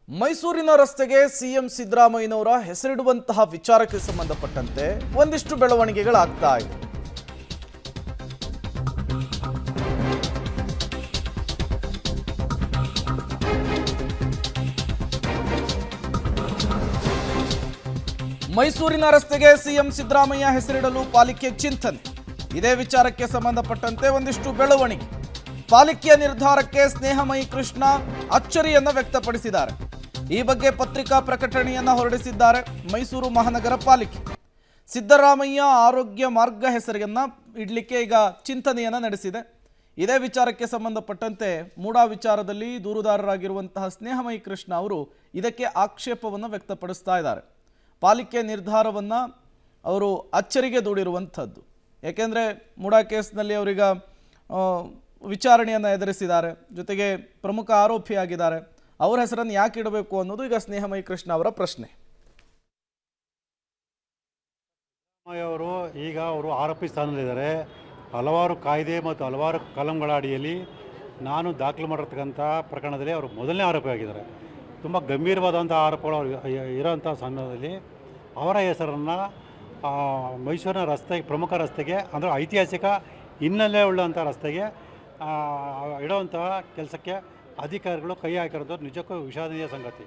ಮೈಸೂರಿನ ರಸ್ತೆಗೆ ಸಿಎಂ ಸಿದ್ದರಾಮಯ್ಯನವರ ಹೆಸರಿಡುವಂತಹ ವಿಚಾರಕ್ಕೆ ಸಂಬಂಧಪಟ್ಟಂತೆ ಒಂದಿಷ್ಟು ಬೆಳವಣಿಗೆಗಳಾಗ್ತಾ ಇದೆ. ಮೈಸೂರಿನ ರಸ್ತೆಗೆ ಸಿಎಂ ಸಿದ್ದರಾಮಯ್ಯ ಹೆಸರಿಡಲು ಪಾಲಿಕೆ ಚಿಂತನೆ. ಇದೇ ವಿಚಾರಕ್ಕೆ ಸಂಬಂಧಪಟ್ಟಂತೆ ಒಂದಿಷ್ಟು ಬೆಳವಣಿಗೆ. ಪಾಲಿಕೆಯ ನಿರ್ಧಾರಕ್ಕೆ ಸ್ನೇಹಮಯಿ ಕೃಷ್ಣ ಅಚ್ಚರಿಯನ್ನ ವ್ಯಕ್ತಪಡಿಸಿದ್ದಾರೆ. ಈ ಬಗ್ಗೆ ಪತ್ರಿಕಾ ಪ್ರಕಟಣೆಯನ್ನ ಹೊರಡಿಸಿದ್ದಾರೆ ಮೈಸೂರು ಮಹಾನಗರ ಪಾಲಿಕೆ. ಸಿದ್ದರಾಮಯ್ಯ ಆರೋಗ್ಯ ಮಾರ್ಗ ಹೆಸರನ್ನ ಇಡಲಿಕ್ಕೆ ಈಗ ಚಿಂತನೆಯನ್ನ ನಡೆಸಿದೆ. ಇದೇ ವಿಚಾರಕ್ಕೆ ಸಂಬಂಧಪಟ್ಟಂತೆ ಮೂಡಾ ವಿಚಾರದಲ್ಲಿ ದೂರುದಾರರಾಗಿರುವಂತಹ ಸ್ನೇಹಮಯಿ ಕೃಷ್ಣ ಅವರು ಇದಕ್ಕೆ ಆಕ್ಷೇಪವನ್ನು ವ್ಯಕ್ತಪಡಿಸ್ತಾ ಇದ್ದಾರೆ. ಪಾಲಿಕೆ ನಿರ್ಧಾರವನ್ನು ಅವರು ಅಚ್ಚರಿಗೆ ದೂಡಿರುವಂಥದ್ದು. ಏಕೆಂದರೆ ಮೂಡಾ ಕೇಸ್ನಲ್ಲಿ ಅವರೀಗ ವಿಚಾರಣೆಯನ್ನು ಎದುರಿಸಿದ್ದಾರೆ, ಜೊತೆಗೆ ಪ್ರಮುಖ ಆರೋಪಿಯಾಗಿದ್ದಾರೆ. ಅವರ ಹೆಸರನ್ನು ಯಾಕೆ ಇಡಬೇಕು ಅನ್ನೋದು ಈಗ ಸ್ನೇಹಮಯಿ ಕೃಷ್ಣ ಅವರ ಪ್ರಶ್ನೆ. ಅವರು ಈಗ ಆರೋಪಿ ಸ್ಥಾನದಲ್ಲಿದ್ದಾರೆ. ಹಲವಾರು ಕಾಯ್ದೆ ಮತ್ತು ಹಲವಾರು ಕಲಂಗಳ ಅಡಿಯಲ್ಲಿ ನಾನು ದಾಖಲು ಮಾಡಿರ್ತಕ್ಕಂಥ ಪ್ರಕರಣದಲ್ಲಿ ಅವರು ಮೊದಲನೇ ಆರೋಪಿಯಾಗಿದ್ದಾರೆ. ತುಂಬ ಗಂಭೀರವಾದಂಥ ಆರೋಪಗಳು ಇರೋಂಥ ಸಮಯದಲ್ಲಿ ಅವರ ಹೆಸರನ್ನು ಮೈಸೂರಿನ ರಸ್ತೆಗೆ, ಪ್ರಮುಖ ರಸ್ತೆಗೆ, ಅಂದರೆ ಐತಿಹಾಸಿಕ ಹಿನ್ನೆಲೆ ಉಳ್ಳಂಥ ರಸ್ತೆಗೆ ಇಡುವಂಥ ಕೆಲಸಕ್ಕೆ ಅಧಿಕಾರಿಗಳು ಕೈ ಹಾಕಿರೋದು ನಿಜಕ್ಕೂ ವಿಷಾದನೀಯ ಸಂಗತಿ.